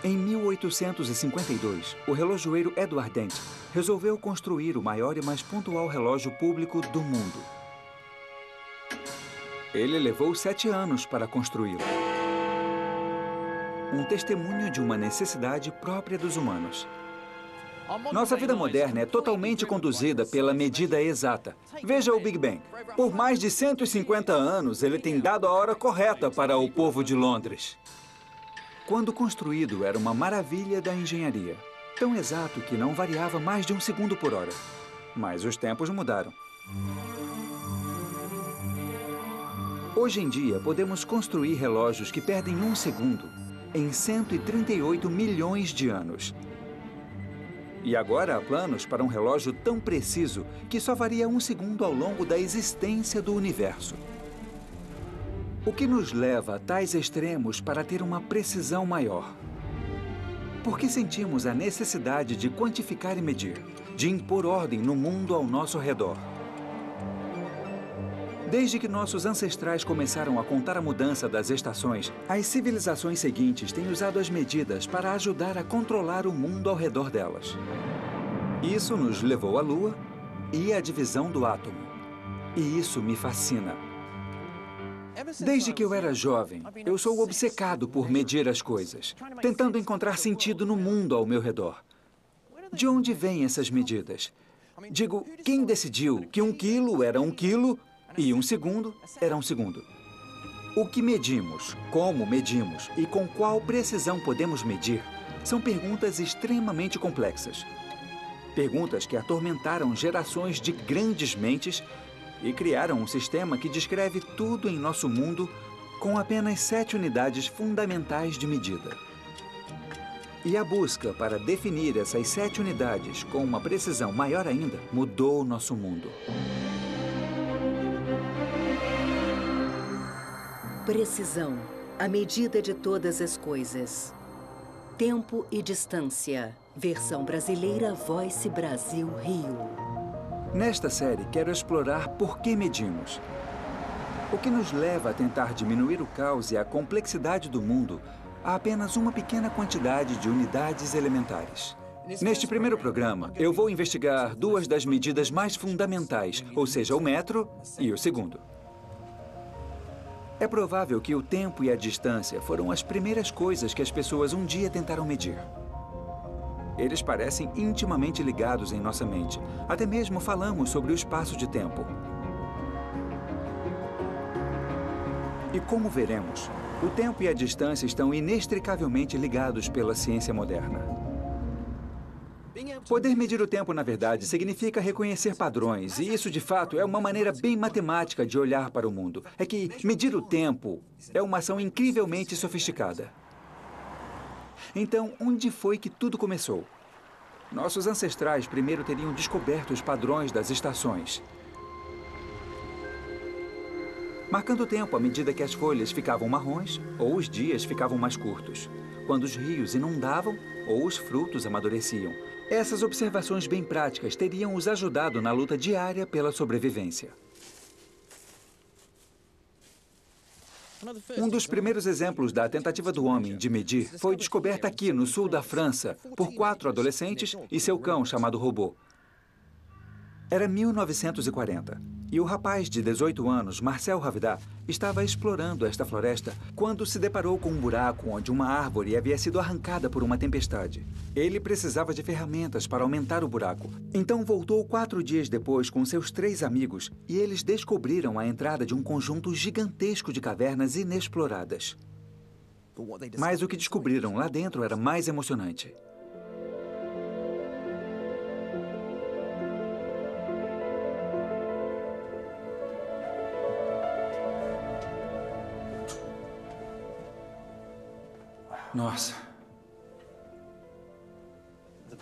Em 1852, o relojoeiro Edward Dent resolveu construir o maior e mais pontual relógio público do mundo. Ele levou 7 anos para construí-lo. Um testemunho de uma necessidade própria dos humanos. Nossa vida moderna é totalmente conduzida pela medida exata. Veja o Big Bang. Por mais de 150 anos, ele tem dado a hora correta para o povo de Londres. Quando construído, era uma maravilha da engenharia. Tão exato que não variava mais de 1 segundo por hora. Mas os tempos mudaram. Hoje em dia, podemos construir relógios que perdem 1 segundo em 138 milhões de anos. E agora há planos para um relógio tão preciso que só varia 1 segundo ao longo da existência do universo. O que nos leva a tais extremos para ter uma precisão maior? Por que sentimos a necessidade de quantificar e medir, de impor ordem no mundo ao nosso redor? Desde que nossos ancestrais começaram a contar a mudança das estações, as civilizações seguintes têm usado as medidas para ajudar a controlar o mundo ao redor delas. Isso nos levou à Lua e à divisão do átomo. E isso me fascina. Desde que eu era jovem, eu sou obcecado por medir as coisas, tentando encontrar sentido no mundo ao meu redor. De onde vêm essas medidas? Digo, quem decidiu que 1 quilo era 1 quilo e 1 segundo era 1 segundo? O que medimos, como medimos e com qual precisão podemos medir são perguntas extremamente complexas. Perguntas que atormentaram gerações de grandes mentes e criaram um sistema que descreve tudo em nosso mundo com apenas 7 unidades fundamentais de medida. E a busca para definir essas 7 unidades com uma precisão maior ainda mudou o nosso mundo. Precisão, a medida de todas as coisas. Tempo e distância. Versão brasileira Voice Brasil Rio. Nesta série, quero explorar por que medimos. O que nos leva a tentar diminuir o caos e a complexidade do mundo a apenas uma pequena quantidade de unidades elementares. Neste primeiro programa, eu vou investigar 2 das medidas mais fundamentais, ou seja, o metro e o segundo. É provável que o tempo e a distância foram as primeiras coisas que as pessoas um dia tentaram medir. Eles parecem intimamente ligados em nossa mente. Até mesmo falamos sobre o espaço de tempo. E como veremos, o tempo e a distância estão inextricavelmente ligados pela ciência moderna. Poder medir o tempo, na verdade, significa reconhecer padrões, e isso, de fato, é uma maneira bem matemática de olhar para o mundo. É que medir o tempo é uma ação incrivelmente sofisticada. Então, onde foi que tudo começou? Nossos ancestrais primeiro teriam descoberto os padrões das estações, marcando o tempo à medida que as folhas ficavam marrons ou os dias ficavam mais curtos, quando os rios inundavam ou os frutos amadureciam. Essas observações bem práticas teriam os ajudado na luta diária pela sobrevivência. Um dos primeiros exemplos da tentativa do homem de medir foi descoberta aqui no sul da França por 4 adolescentes e seu cão chamado Robô. Era 1940 e o rapaz de 18 anos, Marcel Ravidat, estava explorando esta floresta quando se deparou com um buraco onde uma árvore havia sido arrancada por uma tempestade. Ele precisava de ferramentas para aumentar o buraco. Então voltou 4 dias depois com seus 3 amigos e eles descobriram a entrada de um conjunto gigantesco de cavernas inexploradas. Mas o que descobriram lá dentro era mais emocionante. Nossa.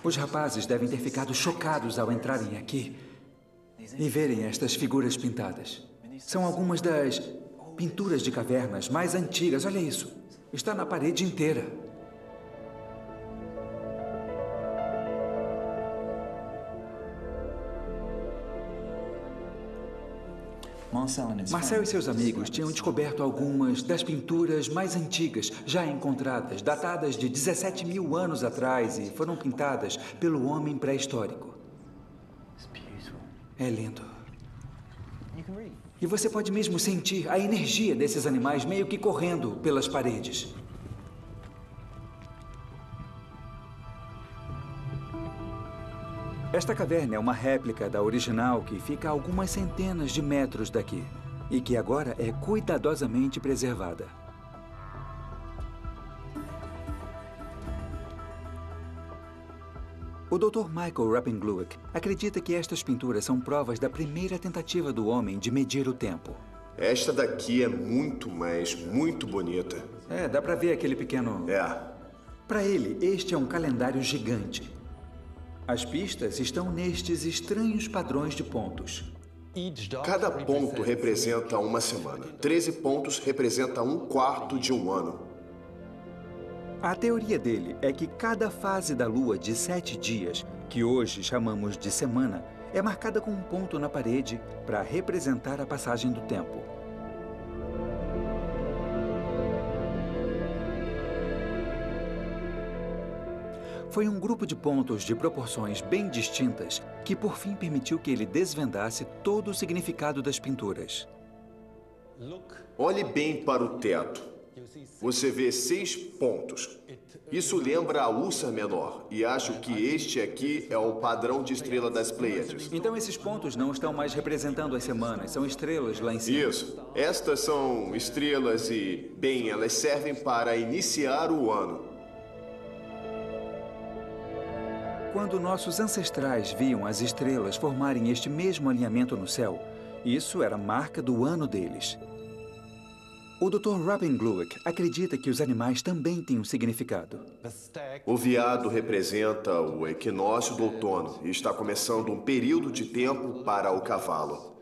Os rapazes devem ter ficado chocados ao entrarem aqui e verem estas figuras pintadas. São algumas das pinturas de cavernas mais antigas. Olha isso. Está na parede inteira. Marcel e seus amigos tinham descoberto algumas das pinturas mais antigas, já encontradas, datadas de 17 mil anos atrás e foram pintadas pelo homem pré-histórico. É lindo. E você pode mesmo sentir a energia desses animais meio que correndo pelas paredes. Esta caverna é uma réplica da original que fica a algumas centenas de metros daqui e que agora é cuidadosamente preservada. O Dr. Michael Rapenglueck acredita que estas pinturas são provas da primeira tentativa do homem de medir o tempo. Esta daqui é muito, mas muito bonita. É, dá pra ver aquele pequeno... Para ele, este é um calendário gigante. As pistas estão nestes estranhos padrões de pontos. Cada ponto representa uma semana. 13 pontos representa um quarto de um ano. A teoria dele é que cada fase da Lua de 7 dias, que hoje chamamos de semana, é marcada com um ponto na parede para representar a passagem do tempo. Foi um grupo de pontos de proporções bem distintas que por fim permitiu que ele desvendasse todo o significado das pinturas. Olhe bem para o teto. Você vê 6 pontos. Isso lembra a Ursa Menor, e acho que este aqui é o padrão de estrela das Pleiades. Então esses pontos não estão mais representando as semanas, são estrelas lá em cima. Isso. Estas são estrelas e, bem, elas servem para iniciar o ano. Quando nossos ancestrais viam as estrelas formarem este mesmo alinhamento no céu, isso era marca do ano deles. O Dr. Rapenglueck acredita que os animais também têm um significado. O veado representa o equinócio do outono e está começando um período de tempo para o cavalo.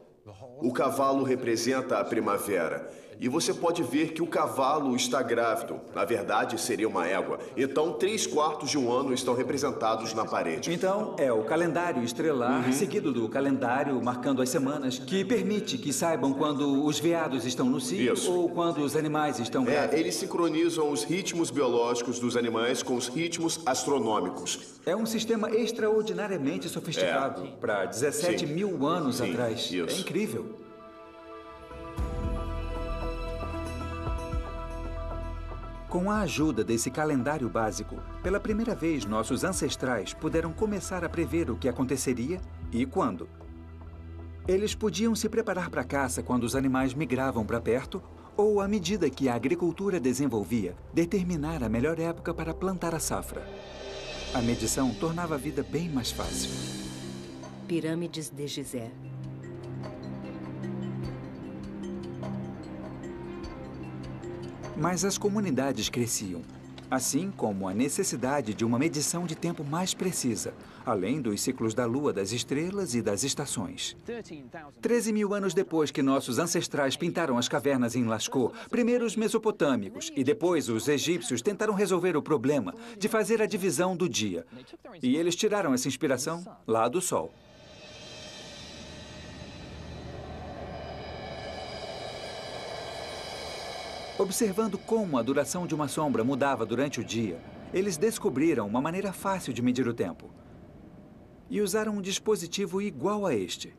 O cavalo representa a primavera. E você pode ver que o cavalo está grávido. Na verdade, seria uma égua. Então, 3/4 de um ano estão representados na parede. Então, é o calendário estrelar, seguido do calendário marcando as semanas, que permite que saibam quando os veados estão no cio ou quando os animais estão grávidos. Eles sincronizam os ritmos biológicos dos animais com os ritmos astronômicos. É um sistema extraordinariamente sofisticado para 17 mil anos atrás. Isso. É incrível. Com a ajuda desse calendário básico, pela primeira vez nossos ancestrais puderam começar a prever o que aconteceria e quando. Eles podiam se preparar para a caça quando os animais migravam para perto ou, à medida que a agricultura desenvolvia, determinar a melhor época para plantar a safra. A medição tornava a vida bem mais fácil. Pirâmides de Gizé. Mas as comunidades cresciam, assim como a necessidade de uma medição de tempo mais precisa, além dos ciclos da Lua, das estrelas e das estações. 13 mil anos depois que nossos ancestrais pintaram as cavernas em Lascaux, primeiro os mesopotâmicos e depois os egípcios tentaram resolver o problema de fazer a divisão do dia. E eles tiraram essa inspiração lá do Sol. Observando como a duração de uma sombra mudava durante o dia, eles descobriram uma maneira fácil de medir o tempo. E usaram um dispositivo igual a este.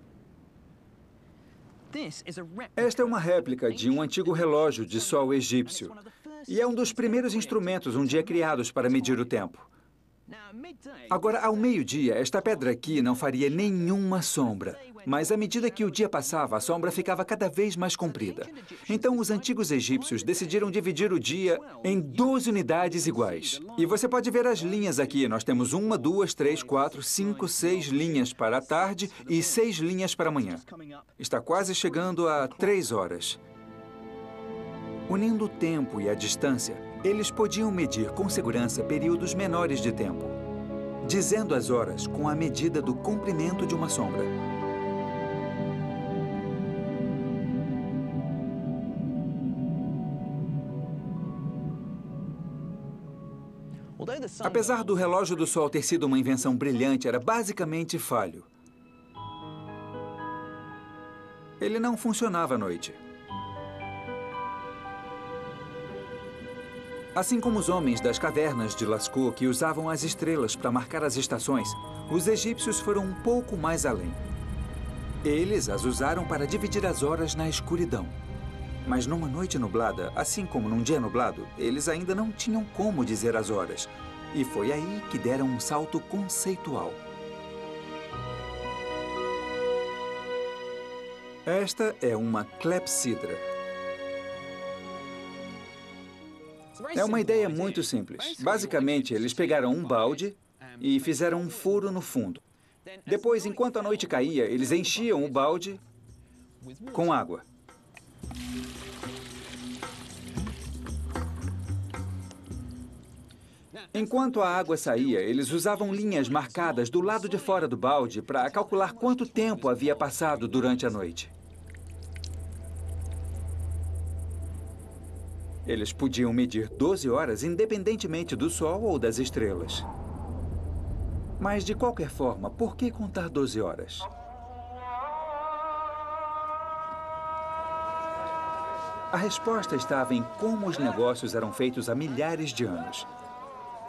Esta é uma réplica de um antigo relógio de sol egípcio. E é um dos primeiros instrumentos um dia criados para medir o tempo. Agora, ao meio-dia, esta pedra aqui não faria nenhuma sombra. Mas à medida que o dia passava, a sombra ficava cada vez mais comprida. Então, os antigos egípcios decidiram dividir o dia em 12 unidades iguais. E você pode ver as linhas aqui. Nós temos 1, 2, 3, 4, 5, 6 linhas para a tarde e 6 linhas para a manhã. Está quase chegando a 3 horas. Unindo o tempo e a distância, eles podiam medir com segurança períodos menores de tempo, dizendo as horas com a medida do comprimento de uma sombra. Apesar do relógio do Sol ter sido uma invenção brilhante, era basicamente falho. Ele não funcionava à noite. Assim como os homens das cavernas de Lascaux que usavam as estrelas para marcar as estações, os egípcios foram um pouco mais além. Eles as usaram para dividir as horas na escuridão. Mas numa noite nublada, assim como num dia nublado, eles ainda não tinham como dizer as horas. E foi aí que deram um salto conceitual. Esta é uma clepsidra. É uma ideia muito simples. Basicamente, eles pegaram um balde e fizeram um furo no fundo. Depois, enquanto a noite caía, eles enchiam o balde com água. Enquanto a água saía, eles usavam linhas marcadas do lado de fora do balde para calcular quanto tempo havia passado durante a noite. Eles podiam medir 12 horas independentemente do sol ou das estrelas. Mas, de qualquer forma, por que contar 12 horas? A resposta estava em como os negócios eram feitos há milhares de anos.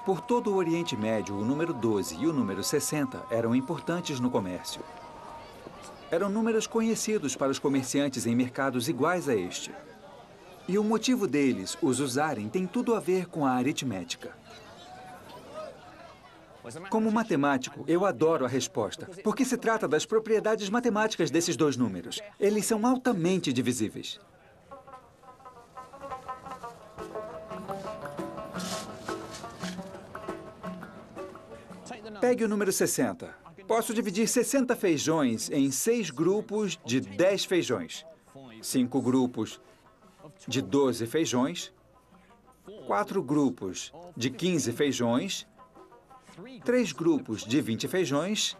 Por todo o Oriente Médio, o número 12 e o número 60 eram importantes no comércio. Eram números conhecidos para os comerciantes em mercados iguais a este. E o motivo deles os usarem tem tudo a ver com a aritmética. Como matemático, eu adoro a resposta, porque se trata das propriedades matemáticas desses dois números. Eles são altamente divisíveis. Pegue o número 60. Posso dividir 60 feijões em 6 grupos de 10 feijões, 5 grupos de 12 feijões, 4 grupos de 15 feijões, 3 grupos de 20 feijões,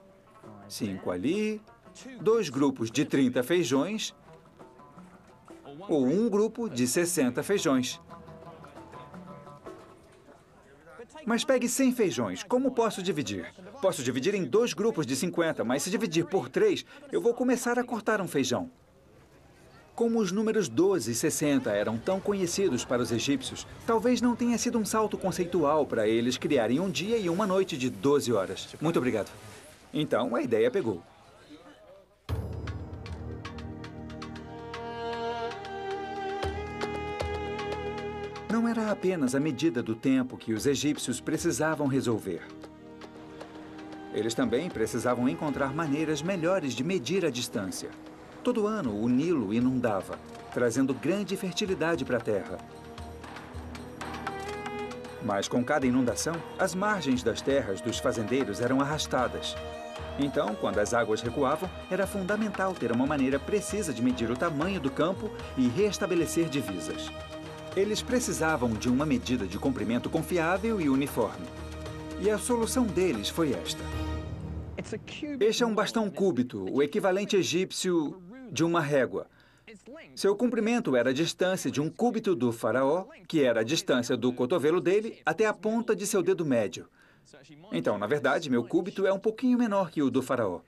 5 ali, 2 grupos de 30 feijões, ou um grupo de 60 feijões. Mas pegue 100 feijões. Como posso dividir? Posso dividir em 2 grupos de 50, mas se dividir por 3, eu vou começar a cortar um feijão. Como os números 12 e 60 eram tão conhecidos para os egípcios, talvez não tenha sido um salto conceitual para eles criarem um dia e uma noite de 12 horas. Muito obrigado. Então, a ideia pegou. Não era apenas a medida do tempo que os egípcios precisavam resolver. Eles também precisavam encontrar maneiras melhores de medir a distância. Todo ano, o Nilo inundava, trazendo grande fertilidade para a terra. Mas com cada inundação, as margens das terras dos fazendeiros eram arrastadas. Então, quando as águas recuavam, era fundamental ter uma maneira precisa de medir o tamanho do campo e reestabelecer divisas. Eles precisavam de uma medida de comprimento confiável e uniforme. E a solução deles foi esta. Este é um bastão cúbito, o equivalente egípcio de uma régua. Seu comprimento era a distância de um cúbito do faraó, que era a distância do cotovelo dele até a ponta de seu dedo médio. Então, na verdade, meu cúbito é um pouquinho menor que o do faraó.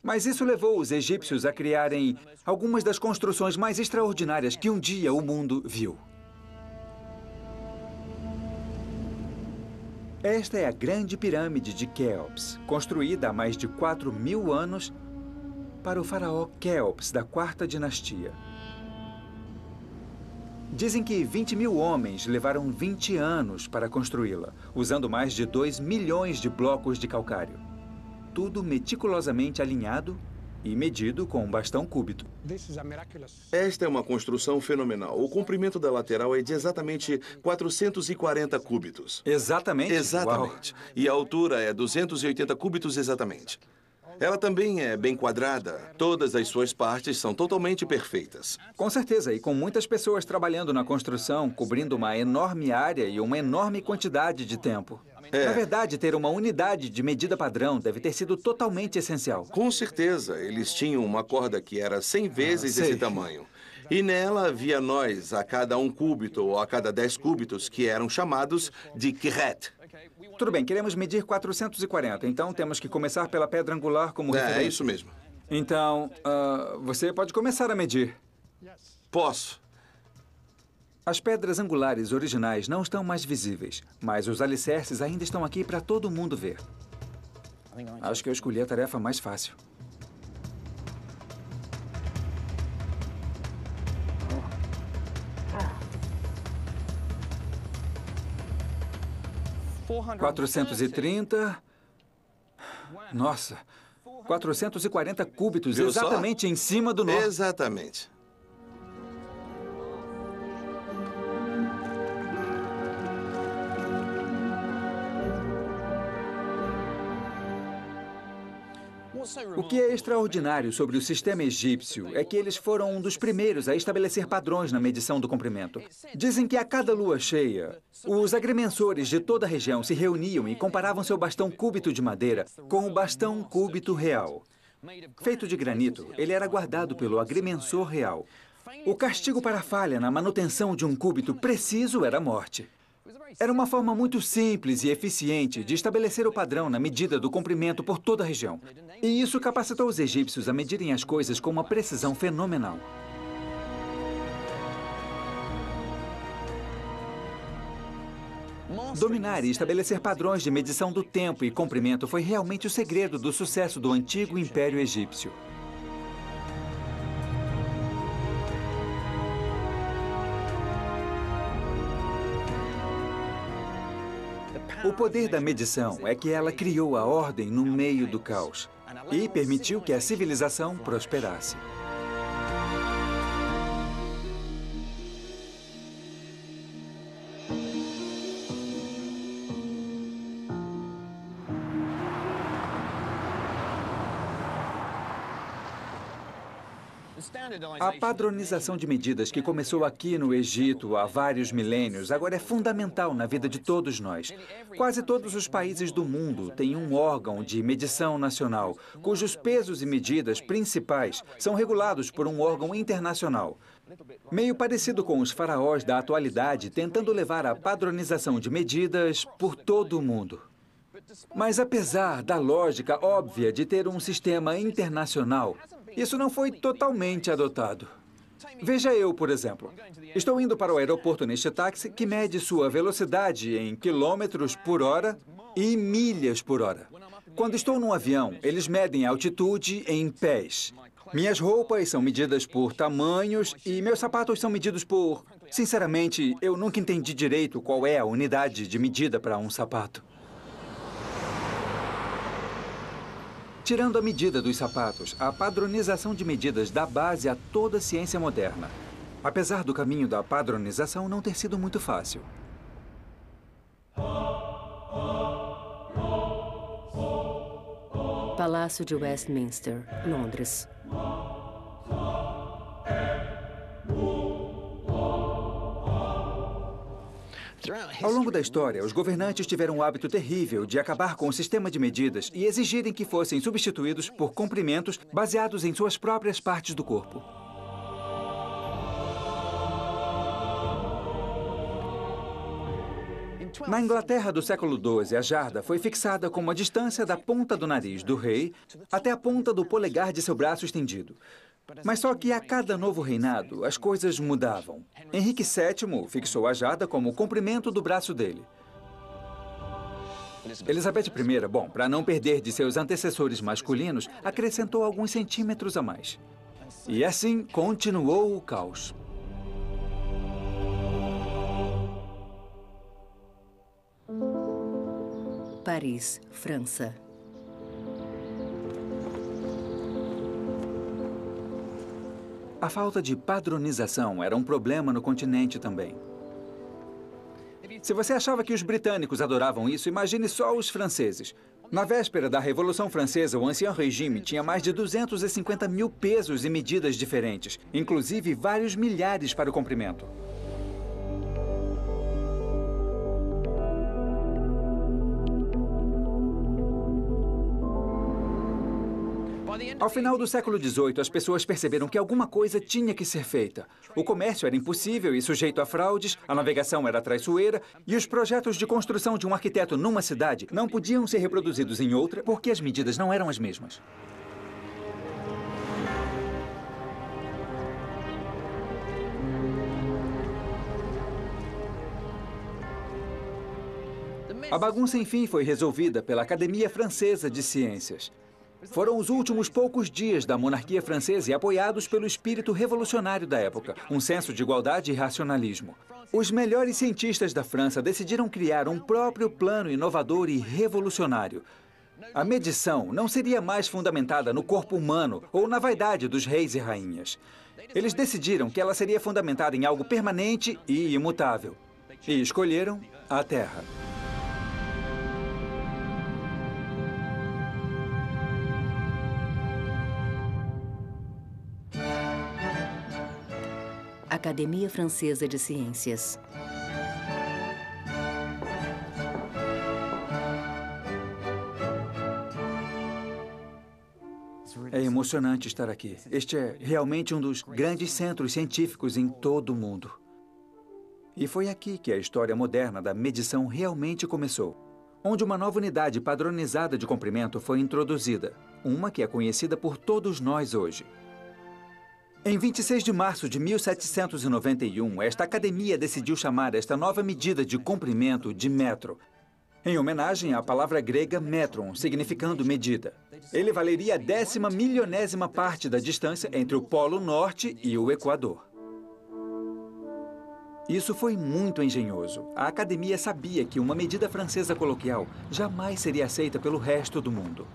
Mas isso levou os egípcios a criarem algumas das construções mais extraordinárias que um dia o mundo viu. Esta é a grande pirâmide de Quéops, construída há mais de 4.000 anos para o faraó Quéops da 4ª dinastia. Dizem que 20.000 homens levaram 20 anos para construí-la, usando mais de 2 milhões de blocos de calcário. Tudo meticulosamente alinhado e medido com um bastão cúbito. Esta é uma construção fenomenal. O comprimento da lateral é de exatamente 440 cúbitos. Exatamente? Exatamente. Uau. E a altura é 280 cúbitos exatamente. Ela também é bem quadrada. Todas as suas partes são totalmente perfeitas. Com certeza, e com muitas pessoas trabalhando na construção, cobrindo uma enorme área e uma enorme quantidade de tempo. Na verdade, ter uma unidade de medida padrão deve ter sido totalmente essencial. Com certeza, eles tinham uma corda que era 100 vezes esse tamanho. E nela havia nós a cada 1 cúbito ou a cada 10 cúbitos, que eram chamados de kiret. Tudo bem, queremos medir 440, então temos que começar pela pedra angular como referência. É isso mesmo. Então, você pode começar a medir. Posso. As pedras angulares originais não estão mais visíveis, mas os alicerces ainda estão aqui para todo mundo ver. Acho que eu escolhi a tarefa mais fácil. $430. Nossa, 440 cúbitos, Viu exatamente só? em cima do nó. Exatamente. O que é extraordinário sobre o sistema egípcio é que eles foram um dos primeiros a estabelecer padrões na medição do comprimento. Dizem que a cada lua cheia, os agrimensores de toda a região se reuniam e comparavam seu bastão cúbito de madeira com o bastão cúbito real. Feito de granito, ele era guardado pelo agrimensor real. O castigo para a falha na manutenção de um cúbito preciso era a morte. Era uma forma muito simples e eficiente de estabelecer o padrão na medida do comprimento por toda a região. E isso capacitou os egípcios a medirem as coisas com uma precisão fenomenal. Dominar e estabelecer padrões de medição do tempo e comprimento foi realmente o segredo do sucesso do antigo Império Egípcio. O poder da medição é que ela criou a ordem no meio do caos e permitiu que a civilização prosperasse. A padronização de medidas que começou aqui no Egito há vários milênios agora é fundamental na vida de todos nós. Quase todos os países do mundo têm um órgão de medição nacional, cujos pesos e medidas principais são regulados por um órgão internacional. Meio parecido com os faraós da atualidade, tentando levar a padronização de medidas por todo o mundo. Mas apesar da lógica óbvia de ter um sistema internacional, isso não foi totalmente adotado. Veja eu, por exemplo. Estou indo para o aeroporto neste táxi que mede sua velocidade em quilômetros por hora e milhas por hora. Quando estou num avião, eles medem a altitude em pés. Minhas roupas são medidas por tamanhos e meus sapatos são medidos por... Sinceramente, eu nunca entendi direito qual é a unidade de medida para um sapato. Tirando a medida dos sapatos, a padronização de medidas dá base a toda a ciência moderna. Apesar do caminho da padronização não ter sido muito fácil. Palácio de Westminster, Londres. Ao longo da história, os governantes tiveram o hábito terrível de acabar com o sistema de medidas e exigirem que fossem substituídos por comprimentos baseados em suas próprias partes do corpo. Na Inglaterra do século XII, a jarda foi fixada como a distância da ponta do nariz do rei até a ponta do polegar de seu braço estendido. Mas só que a cada novo reinado, as coisas mudavam. Henrique VII fixou a jarda como o comprimento do braço dele. Elizabeth I, bom, para não perder de seus antecessores masculinos, acrescentou alguns centímetros a mais. E assim continuou o caos. Paris, França. A falta de padronização era um problema no continente também. Se você achava que os britânicos adoravam isso, imagine só os franceses. Na véspera da Revolução Francesa, o Ancien Regime tinha mais de 250 mil pesos e medidas diferentes, inclusive vários milhares para o comprimento. Ao final do século XVIII, as pessoas perceberam que alguma coisa tinha que ser feita. O comércio era impossível e sujeito a fraudes, a navegação era traiçoeira e os projetos de construção de um arquiteto numa cidade não podiam ser reproduzidos em outra porque as medidas não eram as mesmas. A bagunça, enfim, foi resolvida pela Academia Francesa de Ciências. Foram os últimos poucos dias da monarquia francesa e apoiados pelo espírito revolucionário da época, um senso de igualdade e racionalismo. Os melhores cientistas da França decidiram criar um próprio plano inovador e revolucionário. A medição não seria mais fundamentada no corpo humano ou na vaidade dos reis e rainhas. Eles decidiram que ela seria fundamentada em algo permanente e imutável. E escolheram a Terra. Academia Francesa de Ciências. É emocionante estar aqui. Este é realmente um dos grandes centros científicos em todo o mundo. E foi aqui que a história moderna da medição realmente começou, onde uma nova unidade padronizada de comprimento foi introduzida, uma que é conhecida por todos nós hoje. Em 26 de março de 1791, esta academia decidiu chamar esta nova medida de comprimento de metro, em homenagem à palavra grega metron, significando medida. Ele valeria a 10ª milionésima parte da distância entre o Polo Norte e o Equador. Isso foi muito engenhoso. A academia sabia que uma medida francesa coloquial jamais seria aceita pelo resto do mundo.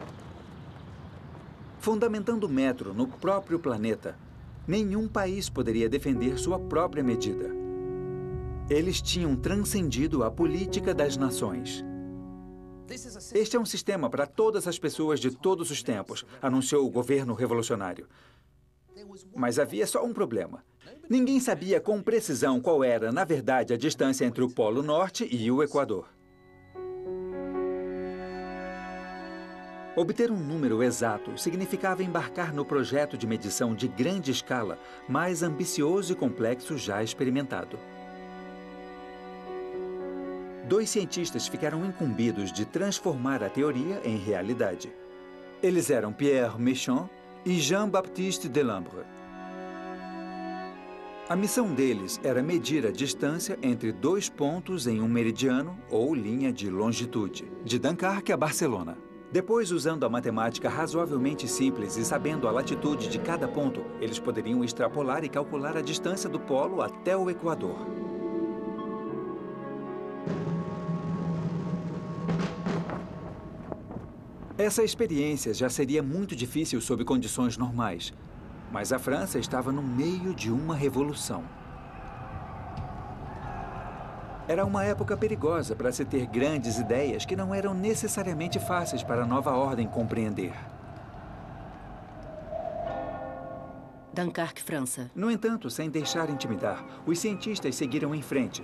Fundamentando o metro no próprio planeta, nenhum país poderia defender sua própria medida. Eles tinham transcendido a política das nações. Este é um sistema para todas as pessoas de todos os tempos, anunciou o governo revolucionário. Mas havia só um problema. Ninguém sabia com precisão qual era, na verdade, a distância entre o Polo Norte e o Equador. Obter um número exato significava embarcar no projeto de medição de grande escala, mais ambicioso e complexo já experimentado. Dois cientistas ficaram incumbidos de transformar a teoria em realidade. Eles eram Pierre Méchain e Jean-Baptiste Delambre. A missão deles era medir a distância entre dois pontos em um meridiano ou linha de longitude, de Dunkerque a Barcelona. Depois, usando a matemática razoavelmente simples e sabendo a latitude de cada ponto, eles poderiam extrapolar e calcular a distância do polo até o Equador. Essa experiência já seria muito difícil sob condições normais, mas a França estava no meio de uma revolução. Era uma época perigosa para se ter grandes ideias que não eram necessariamente fáceis para a nova ordem compreender. Dunkerque, França. No entanto, sem deixar intimidar, os cientistas seguiram em frente.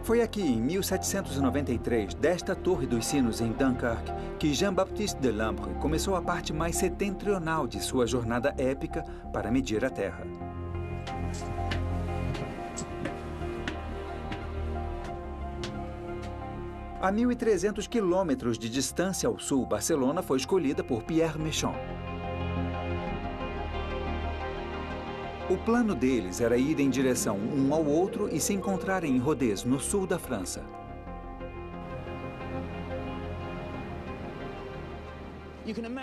Foi aqui, em 1793, desta Torre dos Sinos em Dunkerque, que Jean-Baptiste Delambre começou a parte mais setentrional de sua jornada épica para medir a Terra. A 1.300 quilômetros de distância ao sul, Barcelona foi escolhida por Pierre Méchain. O plano deles era ir em direção um ao outro e se encontrarem em Rodez, no sul da França.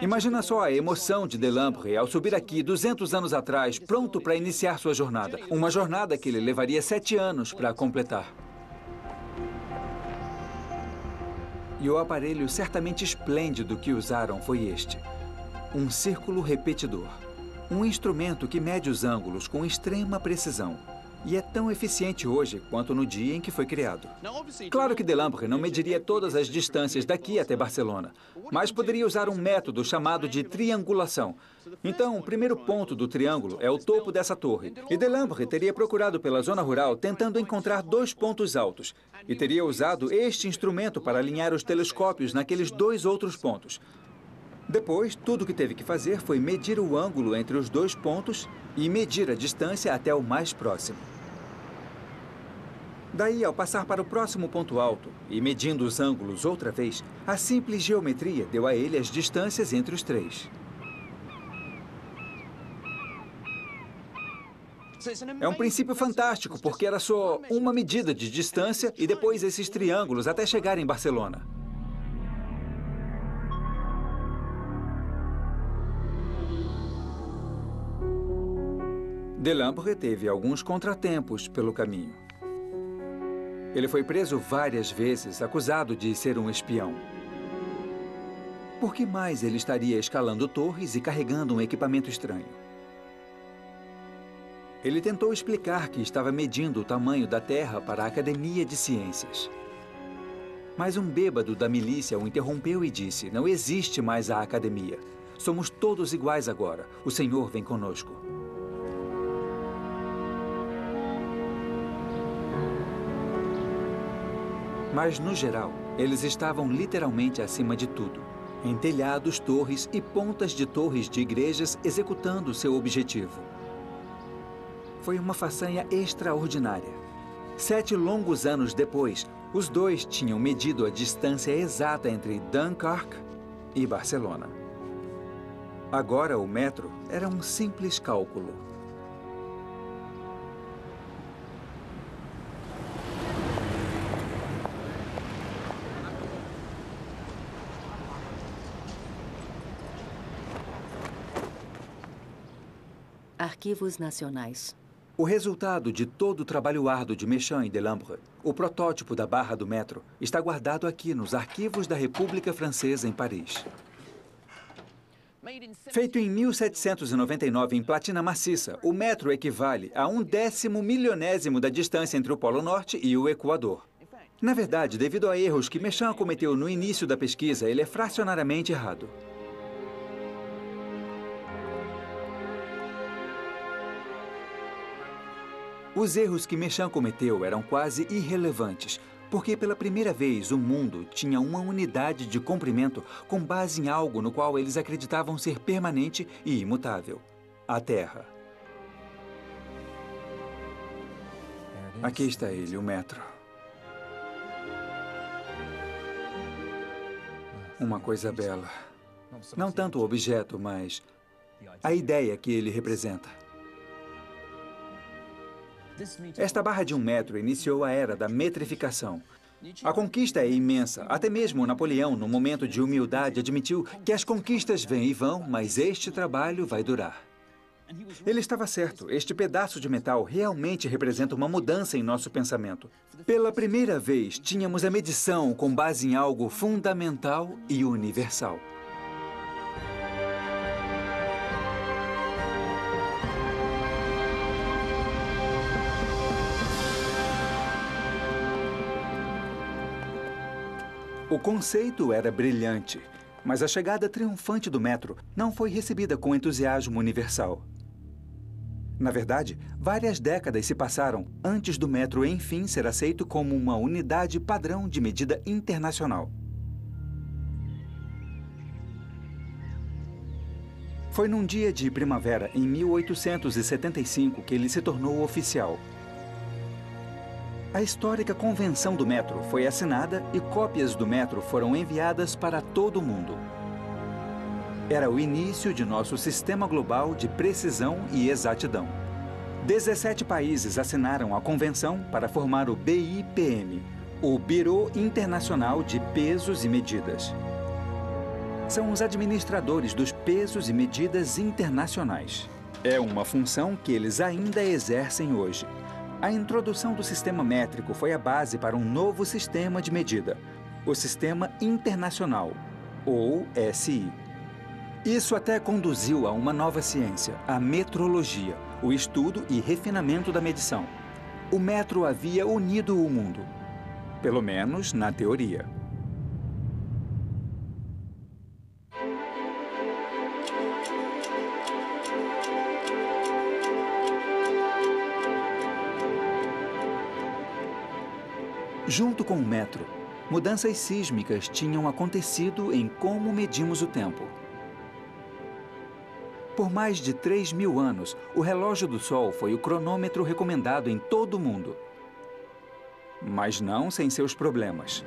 Imagina só a emoção de Delambre ao subir aqui 200 anos atrás, pronto para iniciar sua jornada. Uma jornada que ele levaria 7 anos para completar. E o aparelho certamente esplêndido que usaram foi este. Um círculo repetidor. Um instrumento que mede os ângulos com extrema precisão. E é tão eficiente hoje quanto no dia em que foi criado. Claro que Delambre não mediria todas as distâncias daqui até Barcelona, mas poderia usar um método chamado de triangulação. Então, o primeiro ponto do triângulo é o topo dessa torre. E Delambre teria procurado pela zona rural tentando encontrar 2 pontos altos. E teria usado este instrumento para alinhar os telescópios naqueles 2 outros pontos. Depois, tudo o que teve que fazer foi medir o ângulo entre os 2 pontos e medir a distância até o mais próximo. Daí, ao passar para o próximo ponto alto e medindo os ângulos outra vez, a simples geometria deu a ele as distâncias entre os 3. É um princípio fantástico, porque era só uma medida de distância e depois esses triângulos até chegar em Barcelona. Delambre teve alguns contratempos pelo caminho. Ele foi preso várias vezes, acusado de ser um espião. Por que mais ele estaria escalando torres e carregando um equipamento estranho? Ele tentou explicar que estava medindo o tamanho da Terra para a Academia de Ciências. Mas um bêbado da milícia o interrompeu e disse: "Não existe mais a Academia. Somos todos iguais agora. O Senhor vem conosco." Mas, no geral, eles estavam literalmente acima de tudo, em telhados, torres e pontas de torres de igrejas executando seu objetivo. Foi uma façanha extraordinária. 7 longos anos depois, os dois tinham medido a distância exata entre Dunkerque e Barcelona. Agora o metro era um simples cálculo. Arquivos Nacionais. O resultado de todo o trabalho árduo de Méchain e Delambre, o protótipo da barra do metro, está guardado aqui nos arquivos da República Francesa em Paris. Feito em 1799 em platina maciça, o metro equivale a 1/10 milionésimo da distância entre o Polo Norte e o Equador. Na verdade, devido a erros que Méchain cometeu no início da pesquisa, ele é fracionariamente errado. Os erros que Méchain cometeu eram quase irrelevantes, porque pela primeira vez o mundo tinha uma unidade de comprimento com base em algo no qual eles acreditavam ser permanente e imutável: a Terra. Aqui está ele, o metro. Uma coisa bela. Não tanto o objeto, mas a ideia que ele representa. Esta barra de 1 metro iniciou a era da metrificação. A conquista é imensa. Até mesmo Napoleão, no momento de humildade, admitiu que as conquistas vêm e vão, mas este trabalho vai durar. Ele estava certo. Este pedaço de metal realmente representa uma mudança em nosso pensamento. Pela primeira vez, tínhamos a medição com base em algo fundamental e universal. O conceito era brilhante, mas a chegada triunfante do metro não foi recebida com entusiasmo universal. Na verdade, várias décadas se passaram antes do metro, enfim, ser aceito como uma unidade padrão de medida internacional. Foi num dia de primavera, em 1875, que ele se tornou oficial. A histórica Convenção do Metro foi assinada e cópias do metro foram enviadas para todo o mundo. Era o início de nosso sistema global de precisão e exatidão. 17 países assinaram a convenção para formar o BIPM, o Bureau Internacional de Pesos e Medidas. São os administradores dos pesos e medidas internacionais. É uma função que eles ainda exercem hoje. A introdução do sistema métrico foi a base para um novo sistema de medida, o Sistema Internacional, ou SI. Isso até conduziu a uma nova ciência, a metrologia, o estudo e refinamento da medição. O metro havia unido o mundo, pelo menos na teoria. Junto com o metro, mudanças sísmicas tinham acontecido em como medimos o tempo. Por mais de 3.000 anos, o relógio do Sol foi o cronômetro recomendado em todo o mundo. Mas não sem seus problemas.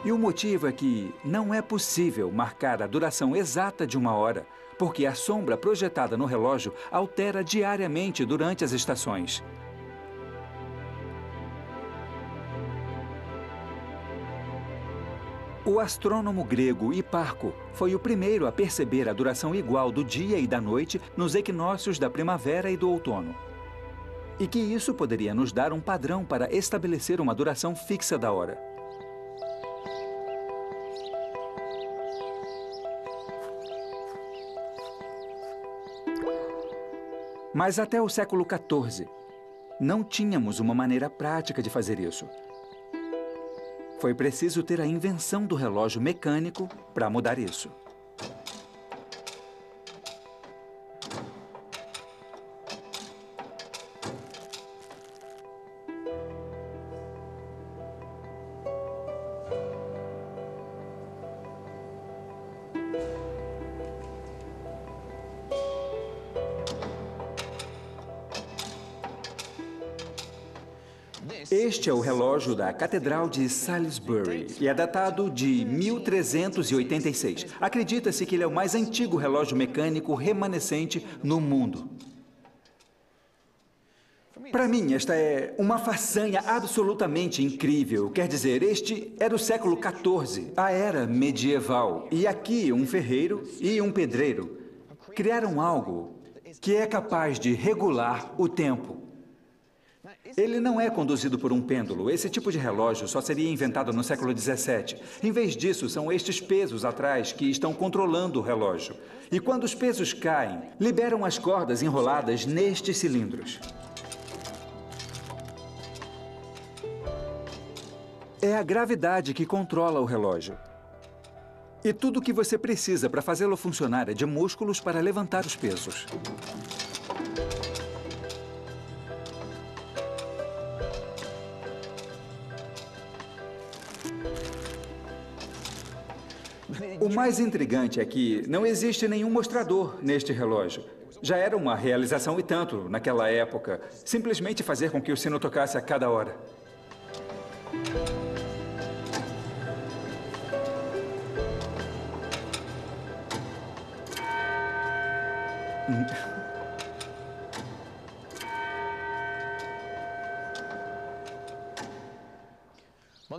E o motivo é que não é possível marcar a duração exata de uma hora, porque a sombra projetada no relógio altera diariamente durante as estações. O astrônomo grego Hiparco foi o primeiro a perceber a duração igual do dia e da noite nos equinócios da primavera e do outono. E que isso poderia nos dar um padrão para estabelecer uma duração fixa da hora. Mas até o século XIV, não tínhamos uma maneira prática de fazer isso. Foi preciso ter a invenção do relógio mecânico para mudar isso. Este é o relógio da Catedral de Salisbury e é datado de 1386. Acredita-se que ele é o mais antigo relógio mecânico remanescente no mundo. Para mim, esta é uma façanha absolutamente incrível. Quer dizer, este era o século XIV, a era medieval. E aqui, um ferreiro e um pedreiro criaram algo que é capaz de regular o tempo. Ele não é conduzido por um pêndulo. Esse tipo de relógio só seria inventado no século XVII. Em vez disso, são estes pesos atrás que estão controlando o relógio. E quando os pesos caem, liberam as cordas enroladas nestes cilindros. É a gravidade que controla o relógio. E tudo o que você precisa para fazê-lo funcionar é de músculos para levantar os pesos. O mais intrigante é que não existe nenhum mostrador neste relógio. Já era uma realização e tanto naquela época. Simplesmente fazer com que o sino tocasse a cada hora.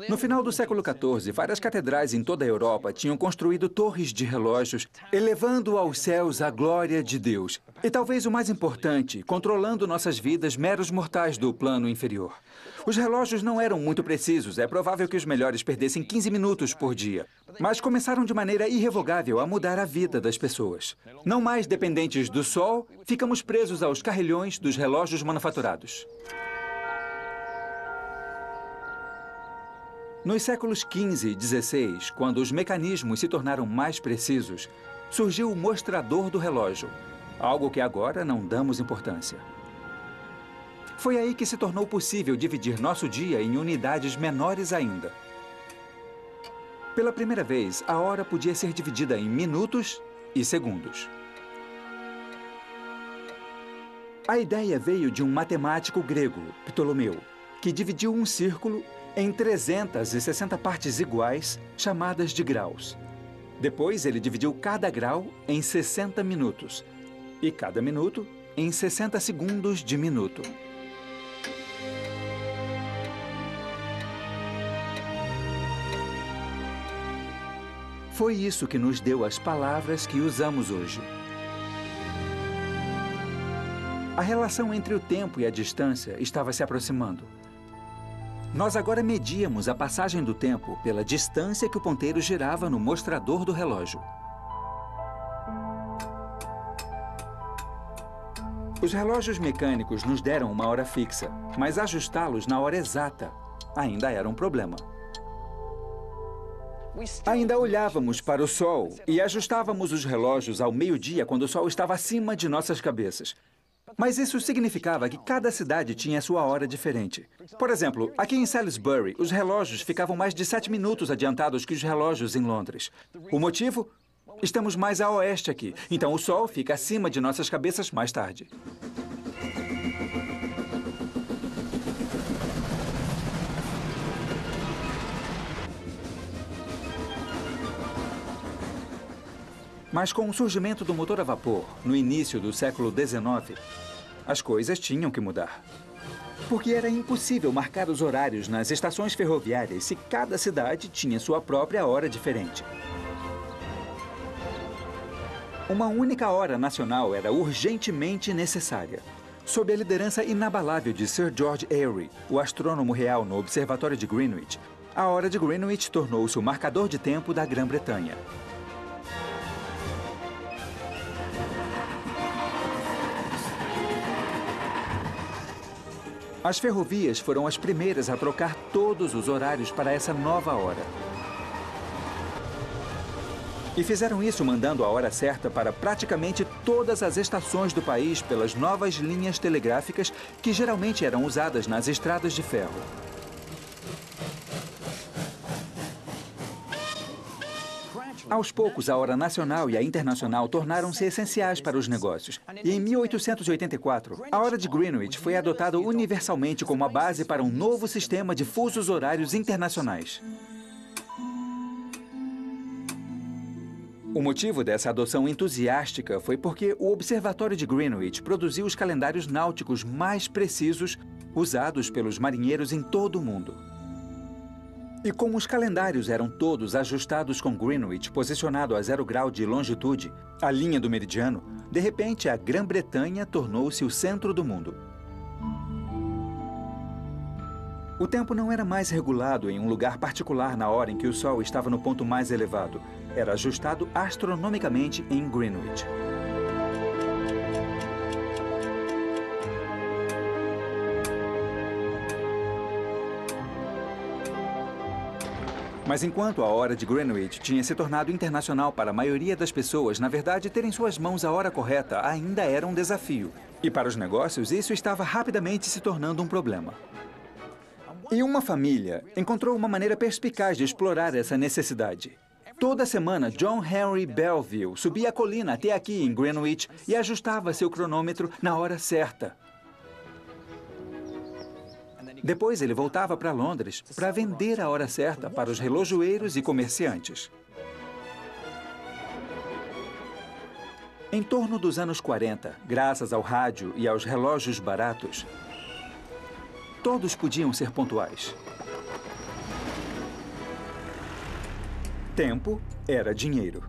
No final do século XIV, várias catedrais em toda a Europa tinham construído torres de relógios, elevando aos céus a glória de Deus. E talvez o mais importante, controlando nossas vidas meros mortais do plano inferior. Os relógios não eram muito precisos, é provável que os melhores perdessem 15 minutos por dia. Mas começaram de maneira irrevogável a mudar a vida das pessoas. Não mais dependentes do sol, ficamos presos aos carrilhões dos relógios manufaturados. Nos séculos XV e XVI, quando os mecanismos se tornaram mais precisos, surgiu o mostrador do relógio, algo que agora não damos importância. Foi aí que se tornou possível dividir nosso dia em unidades menores ainda. Pela primeira vez, a hora podia ser dividida em minutos e segundos. A ideia veio de um matemático grego, Ptolomeu, que dividiu um círculo em 360 partes iguais, chamadas de graus. Depois, ele dividiu cada grau em 60 minutos e cada minuto em 60 segundos de minuto. Foi isso que nos deu as palavras que usamos hoje. A relação entre o tempo e a distância estava se aproximando. Nós agora medíamos a passagem do tempo pela distância que o ponteiro girava no mostrador do relógio. Os relógios mecânicos nos deram uma hora fixa, mas ajustá-los na hora exata ainda era um problema. Ainda olhávamos para o sol e ajustávamos os relógios ao meio-dia quando o sol estava acima de nossas cabeças. Mas isso significava que cada cidade tinha sua hora diferente. Por exemplo, aqui em Salisbury, os relógios ficavam mais de 7 minutos adiantados que os relógios em Londres. O motivo? Estamos mais a oeste aqui, então o sol fica acima de nossas cabeças mais tarde. Mas com o surgimento do motor a vapor, no início do século XIX, as coisas tinham que mudar. Porque era impossível marcar os horários nas estações ferroviárias se cada cidade tinha sua própria hora diferente. Uma única hora nacional era urgentemente necessária. Sob a liderança inabalável de Sir George Airy, o astrônomo real no Observatório de Greenwich, a hora de Greenwich tornou-se o marcador de tempo da Grã-Bretanha. As ferrovias foram as primeiras a trocar todos os horários para essa nova hora. E fizeram isso mandando a hora certa para praticamente todas as estações do país pelas novas linhas telegráficas que geralmente eram usadas nas estradas de ferro. Aos poucos, a hora nacional e a internacional tornaram-se essenciais para os negócios. E em 1884, a hora de Greenwich foi adotada universalmente como a base para um novo sistema de fusos horários internacionais. O motivo dessa adoção entusiástica foi porque o Observatório de Greenwich produziu os calendários náuticos mais precisos usados pelos marinheiros em todo o mundo. E como os calendários eram todos ajustados com Greenwich posicionado a 0 grau de longitude, a linha do meridiano, de repente a Grã-Bretanha tornou-se o centro do mundo. O tempo não era mais regulado em um lugar particular na hora em que o Sol estava no ponto mais elevado. Era ajustado astronomicamente em Greenwich. Mas enquanto a hora de Greenwich tinha se tornado internacional para a maioria das pessoas, na verdade, ter em suas mãos a hora correta ainda era um desafio. E para os negócios, isso estava rapidamente se tornando um problema. E uma família encontrou uma maneira perspicaz de explorar essa necessidade. Toda semana, John Henry Belleville subia a colina até aqui em Greenwich e ajustava seu cronômetro na hora certa. Depois ele voltava para Londres para vender a hora certa para os relojoeiros e comerciantes. Em torno dos anos 40, graças ao rádio e aos relógios baratos, todos podiam ser pontuais. Tempo era dinheiro.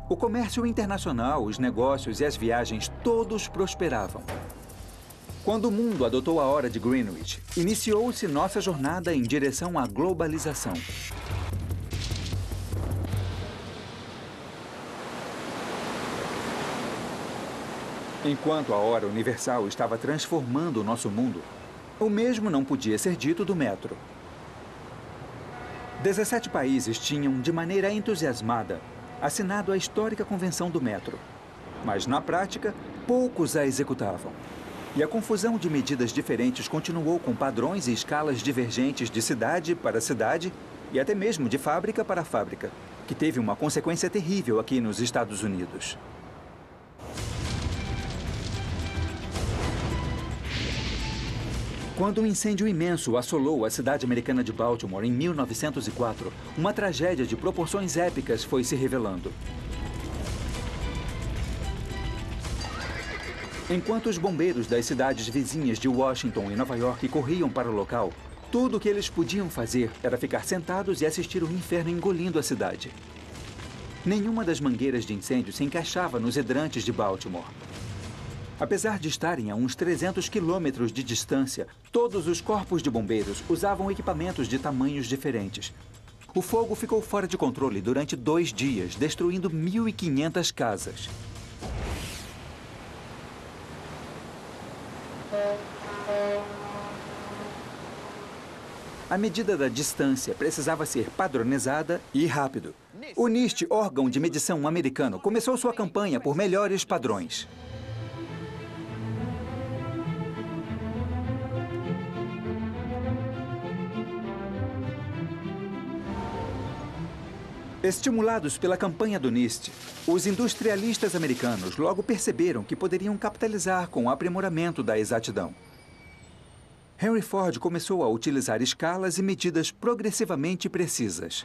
O comércio internacional, os negócios e as viagens, todos prosperavam. Quando o mundo adotou a hora de Greenwich, iniciou-se nossa jornada em direção à globalização. Enquanto a hora universal estava transformando o nosso mundo, o mesmo não podia ser dito do metro. 17 países tinham, de maneira entusiasmada, assinado a histórica Convenção do Metro. Mas, na prática, poucos a executavam. E a confusão de medidas diferentes continuou com padrões e escalas divergentes de cidade para cidade e até mesmo de fábrica para fábrica, que teve uma consequência terrível aqui nos Estados Unidos. Quando um incêndio imenso assolou a cidade americana de Baltimore em 1904, uma tragédia de proporções épicas foi se revelando. Enquanto os bombeiros das cidades vizinhas de Washington e Nova York corriam para o local, tudo o que eles podiam fazer era ficar sentados e assistir o inferno engolindo a cidade. Nenhuma das mangueiras de incêndio se encaixava nos hidrantes de Baltimore. Apesar de estarem a uns 300 quilômetros de distância, todos os corpos de bombeiros usavam equipamentos de tamanhos diferentes. O fogo ficou fora de controle durante 2 dias, destruindo 1.500 casas. A medida da distância precisava ser padronizada e rápido. O NIST, órgão de medição americano, começou sua campanha por melhores padrões. Estimulados pela campanha do NIST, os industrialistas americanos logo perceberam que poderiam capitalizar com o aprimoramento da exatidão. Henry Ford começou a utilizar escalas e medidas progressivamente precisas.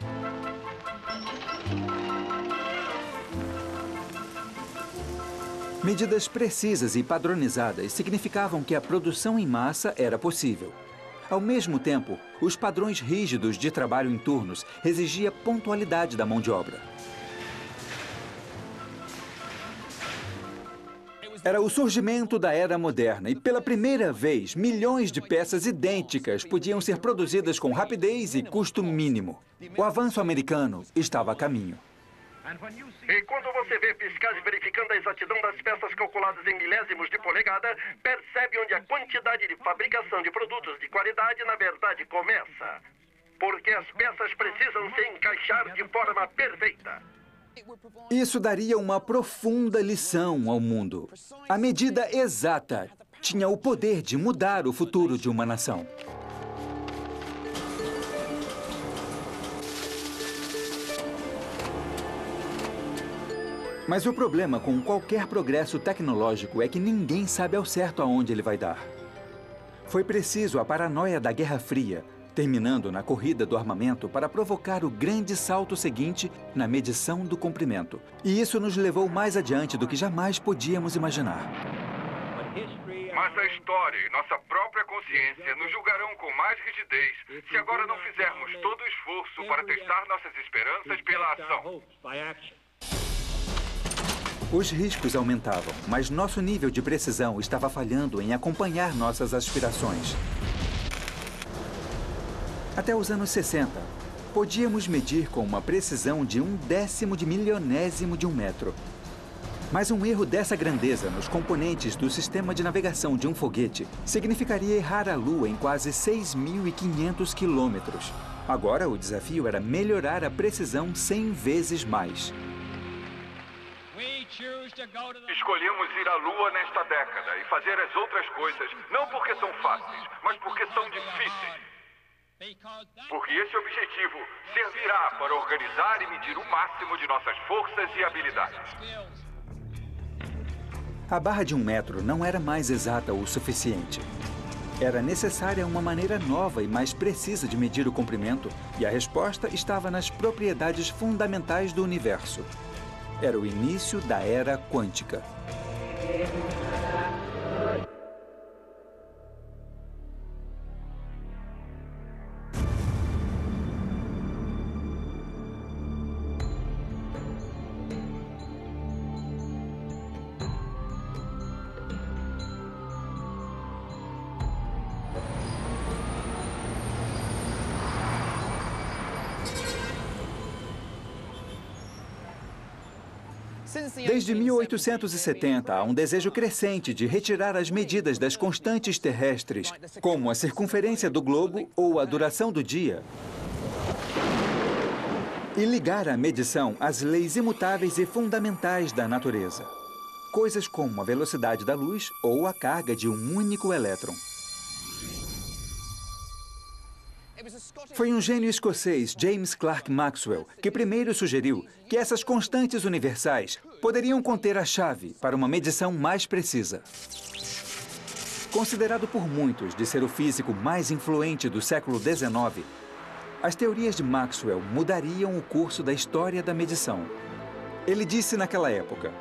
Medidas precisas e padronizadas significavam que a produção em massa era possível. Ao mesmo tempo, os padrões rígidos de trabalho em turnos exigiam pontualidade da mão de obra. Era o surgimento da era moderna e, pela primeira vez, milhões de peças idênticas podiam ser produzidas com rapidez e custo mínimo. O avanço americano estava a caminho. E quando você vê fiscais verificando a exatidão das peças calculadas em milésimos de polegada, percebe onde a quantidade de fabricação de produtos de qualidade, na verdade, começa. Porque as peças precisam se encaixar de forma perfeita. Isso daria uma profunda lição ao mundo. A medida exata tinha o poder de mudar o futuro de uma nação. Mas o problema com qualquer progresso tecnológico é que ninguém sabe ao certo aonde ele vai dar. Foi preciso a paranoia da Guerra Fria, terminando na corrida do armamento para provocar o grande salto seguinte na medição do comprimento. E isso nos levou mais adiante do que jamais podíamos imaginar. Mas a história e nossa própria consciência nos julgarão com mais rigidez se agora não fizermos todo o esforço para testar nossas esperanças pela ação. Os riscos aumentavam, mas nosso nível de precisão estava falhando em acompanhar nossas aspirações. Até os anos 60, podíamos medir com uma precisão de 1/10 de milionésimo de um metro. Mas um erro dessa grandeza nos componentes do sistema de navegação de um foguete significaria errar a Lua em quase 6.500 quilômetros. Agora, o desafio era melhorar a precisão 100 vezes mais. Escolhemos ir à Lua nesta década e fazer as outras coisas, não porque são fáceis, mas porque são difíceis. Porque esse objetivo servirá para organizar e medir o máximo de nossas forças e habilidades. A barra de 1 metro não era mais exata o suficiente. Era necessária uma maneira nova e mais precisa de medir o comprimento, e a resposta estava nas propriedades fundamentais do universo. Era o início da era quântica. Desde 1870, há um desejo crescente de retirar as medidas das constantes terrestres, como a circunferência do globo ou a duração do dia, e ligar a medição às leis imutáveis e fundamentais da natureza. Coisas como a velocidade da luz ou a carga de um único elétron. Foi um gênio escocês, James Clerk Maxwell, que primeiro sugeriu que essas constantes universais poderiam conter a chave para uma medição mais precisa. Considerado por muitos de ser o físico mais influente do século XIX, as teorias de Maxwell mudariam o curso da história da medição. Ele disse naquela época: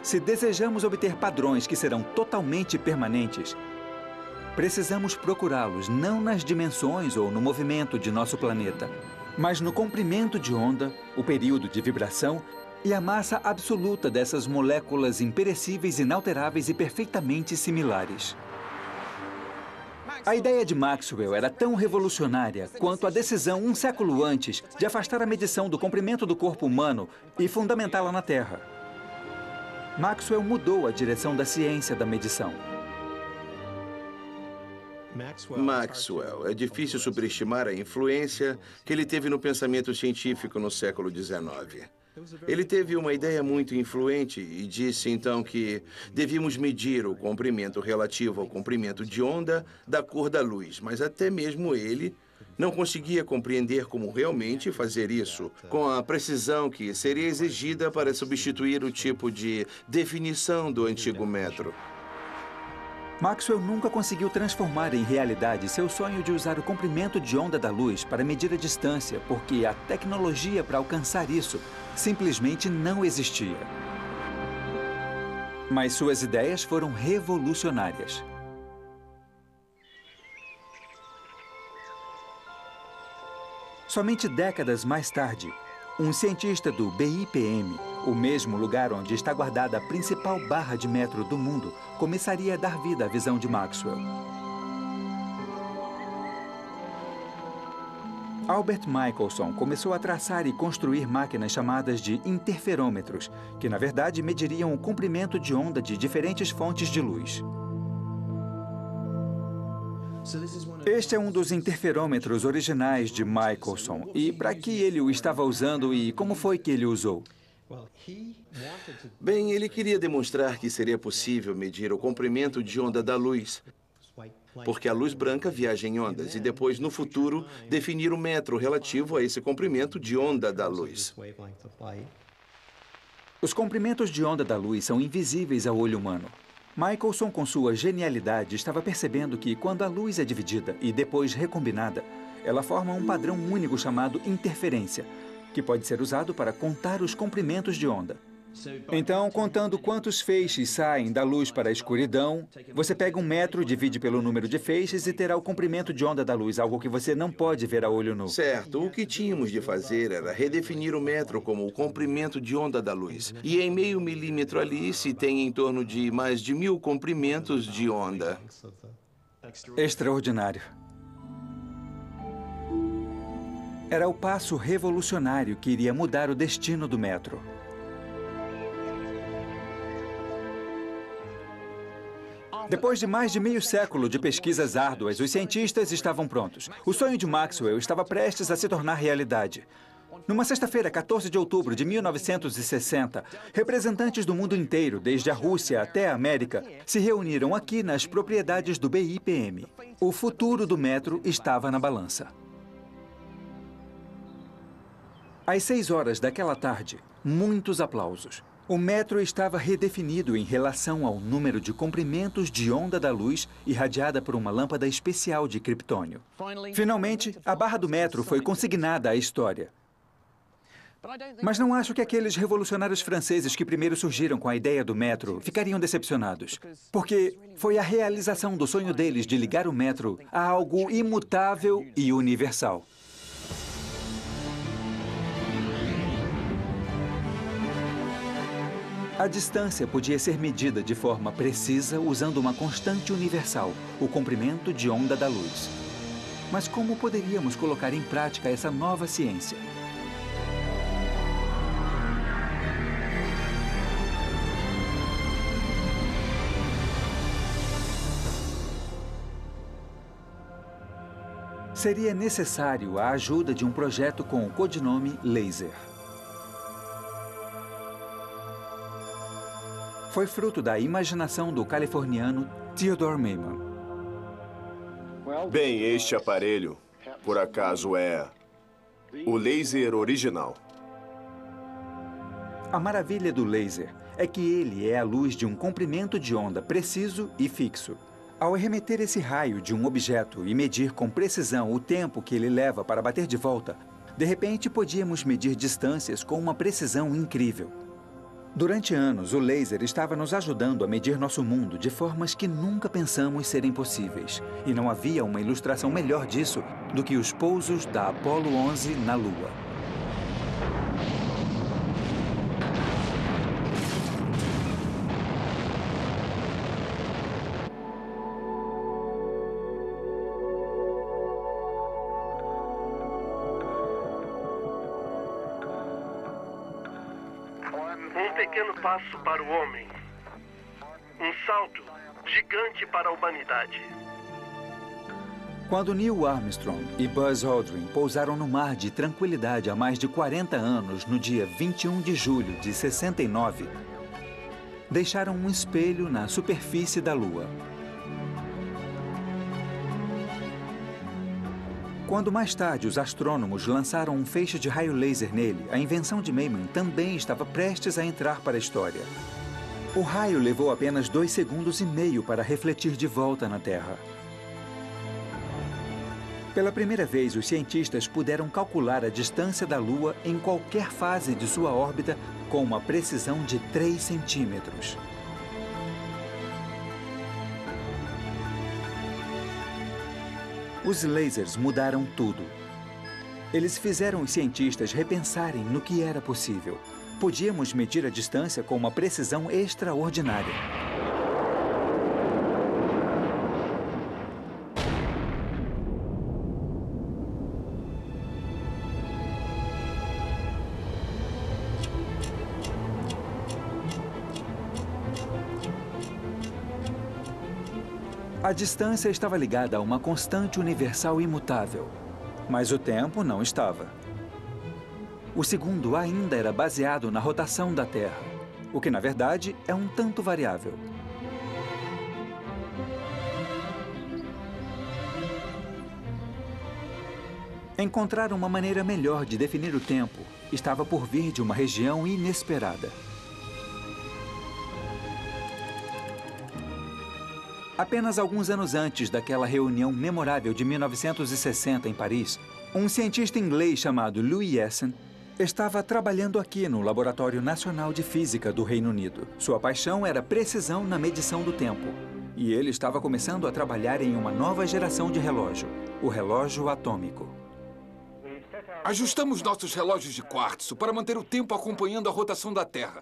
se desejamos obter padrões que serão totalmente permanentes, precisamos procurá-los não nas dimensões ou no movimento de nosso planeta, mas no comprimento de onda, o período de vibração e a massa absoluta dessas moléculas imperecíveis, inalteráveis e perfeitamente similares. A ideia de Maxwell era tão revolucionária quanto a decisão, um século antes, de afastar a medição do comprimento do corpo humano e fundamentá-la na Terra. Maxwell mudou a direção da ciência da medição. Maxwell. É difícil superestimar a influência que ele teve no pensamento científico no século XIX. Ele teve uma ideia muito influente e disse então que devíamos medir o comprimento relativo ao comprimento de onda da cor da luz, mas até mesmo ele não conseguia compreender como realmente fazer isso com a precisão que seria exigida para substituir o tipo de definição do antigo metro. Maxwell nunca conseguiu transformar em realidade seu sonho de usar o comprimento de onda da luz para medir a distância, porque a tecnologia para alcançar isso simplesmente não existia. Mas suas ideias foram revolucionárias. Somente décadas mais tarde, um cientista do BIPM, o mesmo lugar onde está guardada a principal barra de metro do mundo, começaria a dar vida à visão de Maxwell. Albert Michelson começou a traçar e construir máquinas chamadas de interferômetros, que na verdade mediriam o comprimento de onda de diferentes fontes de luz. Este é um dos interferômetros originais de Michelson. E para que ele o estava usando e como foi que ele o usou? Bem, ele queria demonstrar que seria possível medir o comprimento de onda da luz, porque a luz branca viaja em ondas, e depois, no futuro, definir o metro relativo a esse comprimento de onda da luz. Os comprimentos de onda da luz são invisíveis ao olho humano. Michelson, com sua genialidade, estava percebendo que, quando a luz é dividida e depois recombinada, ela forma um padrão único chamado interferência, que pode ser usado para contar os comprimentos de onda. Então, contando quantos feixes saem da luz para a escuridão, você pega um metro, divide pelo número de feixes e terá o comprimento de onda da luz, algo que você não pode ver a olho nu. Certo. O que tínhamos de fazer era redefinir o metro como o comprimento de onda da luz. E em meio milímetro ali se tem em torno de mais de 1000 comprimentos de onda. Extraordinário. Era o passo revolucionário que iria mudar o destino do metro. Depois de mais de meio século de pesquisas árduas, os cientistas estavam prontos. O sonho de Maxwell estava prestes a se tornar realidade. Numa sexta-feira, 14 de outubro de 1960, representantes do mundo inteiro, desde a Rússia até a América, se reuniram aqui nas propriedades do BIPM. O futuro do metro estava na balança. Às 6 horas daquela tarde, muitos aplausos. O metro estava redefinido em relação ao número de comprimentos de onda da luz irradiada por uma lâmpada especial de criptônio. Finalmente, a barra do metro foi consignada à história. Mas não acho que aqueles revolucionários franceses que primeiro surgiram com a ideia do metro ficariam decepcionados. Porque foi a realização do sonho deles de ligar o metro a algo imutável e universal. A distância podia ser medida de forma precisa usando uma constante universal, o comprimento de onda da luz. Mas como poderíamos colocar em prática essa nova ciência? Seria necessário a ajuda de um projeto com o codinome Laser. Foi fruto da imaginação do californiano Theodore Maiman. Bem, este aparelho, por acaso, é o laser original. A maravilha do laser é que ele é a luz de um comprimento de onda preciso e fixo. Ao remeter esse raio de um objeto e medir com precisão o tempo que ele leva para bater de volta, de repente podíamos medir distâncias com uma precisão incrível. Durante anos, o laser estava nos ajudando a medir nosso mundo de formas que nunca pensamos serem possíveis. E não havia uma ilustração melhor disso do que os pousos da Apollo 11 na Lua. Um pequeno passo para o homem. Um salto gigante para a humanidade. Quando Neil Armstrong e Buzz Aldrin pousaram no mar de tranquilidade há mais de 40 anos, no dia 21 de julho de 69, deixaram um espelho na superfície da Lua. Quando mais tarde os astrônomos lançaram um feixe de raio laser nele, a invenção de Maiman também estava prestes a entrar para a história. O raio levou apenas 2,5 segundos para refletir de volta na Terra. Pela primeira vez, os cientistas puderam calcular a distância da Lua em qualquer fase de sua órbita com uma precisão de 3 centímetros. Os lasers mudaram tudo. Eles fizeram os cientistas repensarem no que era possível. Podíamos medir a distância com uma precisão extraordinária. A distância estava ligada a uma constante universal imutável, mas o tempo não estava. O segundo ainda era baseado na rotação da Terra, o que, na verdade, é um tanto variável. Encontrar uma maneira melhor de definir o tempo estava por vir de uma região inesperada. Apenas alguns anos antes daquela reunião memorável de 1960 em Paris, um cientista inglês chamado Louis Essen estava trabalhando aqui no Laboratório Nacional de Física do Reino Unido. Sua paixão era precisão na medição do tempo. E ele estava começando a trabalhar em uma nova geração de relógio, o relógio atômico. Ajustamos nossos relógios de quartzo para manter o tempo acompanhando a rotação da Terra.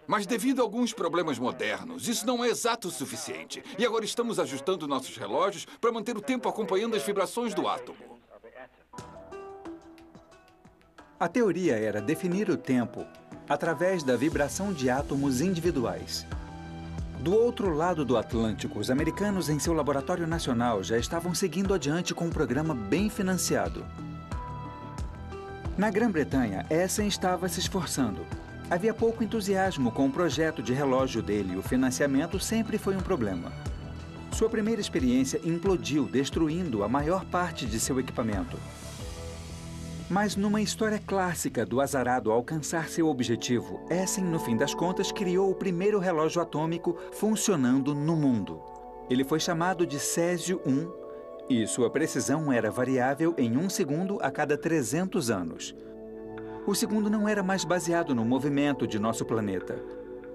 Mas devido a alguns problemas modernos, isso não é exato o suficiente. E agora estamos ajustando nossos relógios para manter o tempo acompanhando as vibrações do átomo. A teoria era definir o tempo através da vibração de átomos individuais. Do outro lado do Atlântico, os americanos em seu laboratório nacional já estavam seguindo adiante com um programa bem financiado. Na Grã-Bretanha, Essen estava se esforçando. Havia pouco entusiasmo com o projeto de relógio dele e o financiamento sempre foi um problema. Sua primeira experiência implodiu, destruindo a maior parte de seu equipamento. Mas numa história clássica do azarado alcançar seu objetivo, Essen, no fim das contas, criou o primeiro relógio atômico funcionando no mundo. Ele foi chamado de Césio I e sua precisão era variável em 1 segundo a cada 300 anos. O segundo não era mais baseado no movimento de nosso planeta.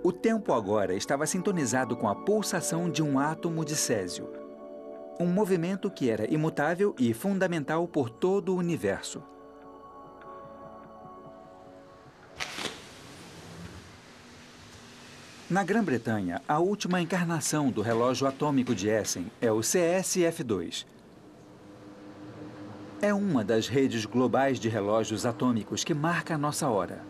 O tempo agora estava sintonizado com a pulsação de um átomo de césio. Um movimento que era imutável e fundamental por todo o universo. Na Grã-Bretanha, a última encarnação do relógio atômico de Essen é o CSF2. É uma das redes globais de relógios atômicos que marca a nossa hora.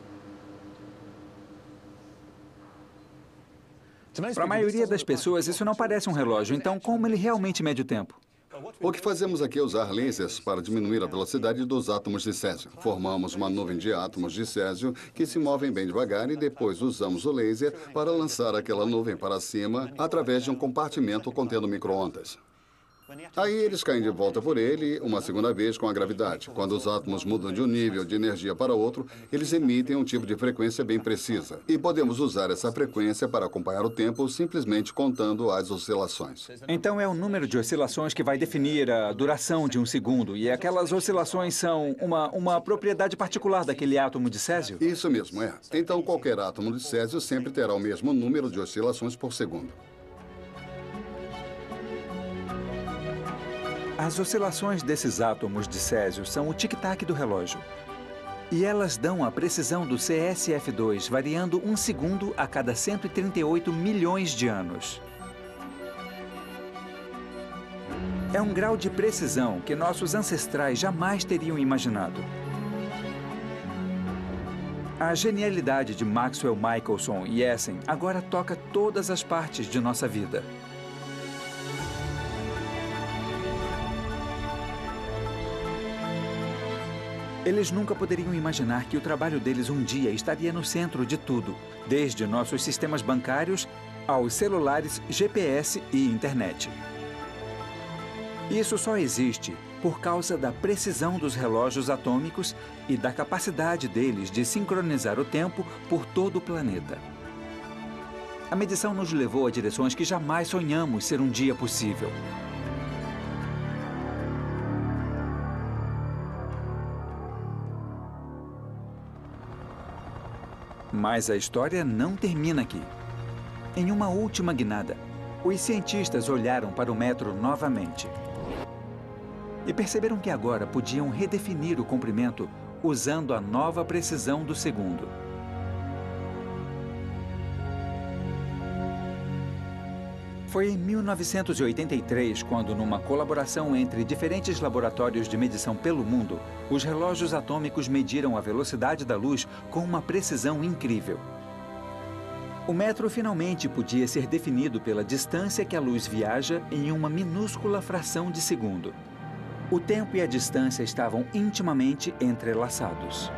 Para a maioria das pessoas, isso não parece um relógio, então como ele realmente mede o tempo? O que fazemos aqui é usar lasers para diminuir a velocidade dos átomos de césio. Formamos uma nuvem de átomos de césio que se movem bem devagar e depois usamos o laser para lançar aquela nuvem para cima através de um compartimento contendo micro-ondas. Aí eles caem de volta por ele uma segunda vez com a gravidade. Quando os átomos mudam de um nível de energia para outro, eles emitem um tipo de frequência bem precisa. E podemos usar essa frequência para acompanhar o tempo simplesmente contando as oscilações. Então é o número de oscilações que vai definir a duração de um segundo. E aquelas oscilações são uma propriedade particular daquele átomo de césio? Isso mesmo, é. Então qualquer átomo de césio sempre terá o mesmo número de oscilações por segundo. As oscilações desses átomos de césio são o tic-tac do relógio. E elas dão a precisão do CSF2, variando 1 segundo a cada 138 milhões de anos. É um grau de precisão que nossos ancestrais jamais teriam imaginado. A genialidade de Maxwell, Michelson e Essen agora toca todas as partes de nossa vida. Eles nunca poderiam imaginar que o trabalho deles um dia estaria no centro de tudo, desde nossos sistemas bancários aos celulares, GPS e internet. Isso só existe por causa da precisão dos relógios atômicos e da capacidade deles de sincronizar o tempo por todo o planeta. A medição nos levou a direções que jamais sonhamos ser um dia possível. Mas a história não termina aqui. Em uma última guinada, os cientistas olharam para o metro novamente. e perceberam que agora podiam redefinir o comprimento usando a nova precisão do segundo. Foi em 1983 quando, numa colaboração entre diferentes laboratórios de medição pelo mundo, os relógios atômicos mediram a velocidade da luz com uma precisão incrível. O metro finalmente podia ser definido pela distância que a luz viaja em uma minúscula fração de segundo. O tempo e a distância estavam intimamente entrelaçados.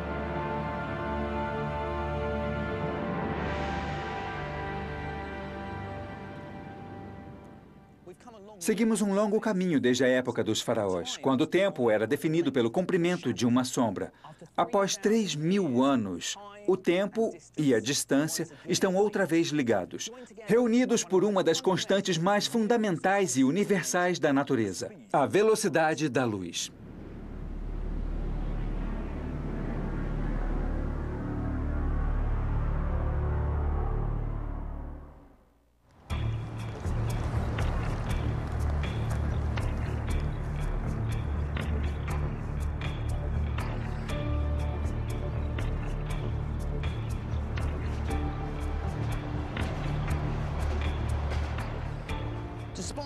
Seguimos um longo caminho desde a época dos faraós, quando o tempo era definido pelo comprimento de uma sombra. Após 3.000 anos, o tempo e a distância estão outra vez ligados, reunidos por uma das constantes mais fundamentais e universais da natureza, a velocidade da luz.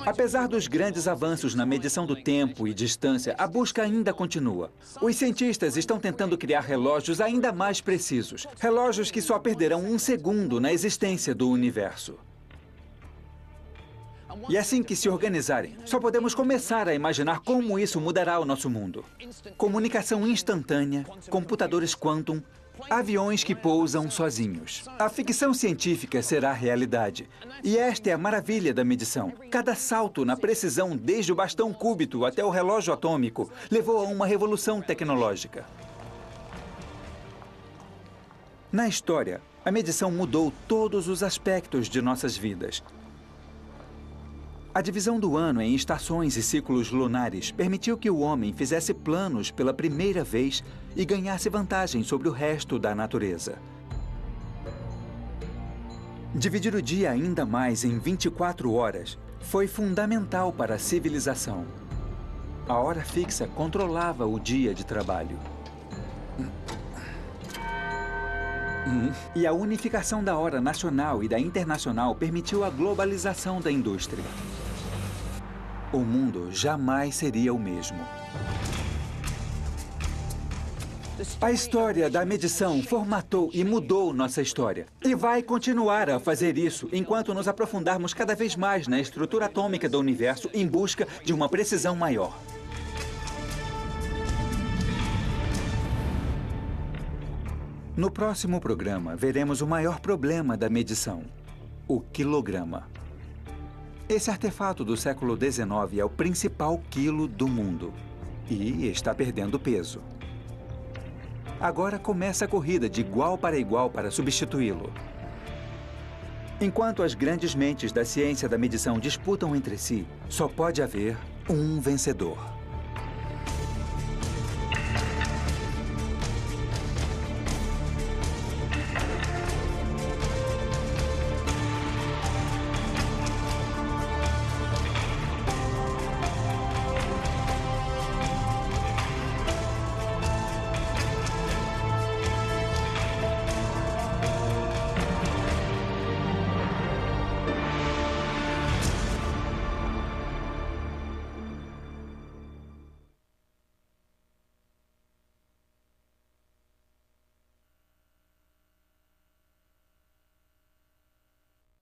Apesar dos grandes avanços na medição do tempo e distância, a busca ainda continua. Os cientistas estão tentando criar relógios ainda mais precisos. Relógios que só perderão 1 segundo na existência do universo. E assim que se organizarem, só podemos começar a imaginar como isso mudará o nosso mundo. Comunicação instantânea, computadores quantum, aviões que pousam sozinhos. A ficção científica será realidade. E esta é a maravilha da medição. Cada salto na precisão, desde o bastão cúbito até o relógio atômico, levou a uma revolução tecnológica. Na história, a medição mudou todos os aspectos de nossas vidas. A divisão do ano em estações e ciclos lunares permitiu que o homem fizesse planos pela primeira vez e ganhasse vantagem sobre o resto da natureza. Dividir o dia ainda mais em 24 horas foi fundamental para a civilização. A hora fixa controlava o dia de trabalho. E a unificação da hora nacional e da internacional permitiu a globalização da indústria. O mundo jamais seria o mesmo. A história da medição formatou e mudou nossa história. E vai continuar a fazer isso enquanto nos aprofundarmos cada vez mais na estrutura atômica do universo em busca de uma precisão maior. No próximo programa, veremos o maior problema da medição: o quilograma. Esse artefato do século XIX é o principal quilo do mundo e está perdendo peso. Agora começa a corrida de igual para substituí-lo. Enquanto as grandes mentes da ciência da medição disputam entre si, só pode haver um vencedor.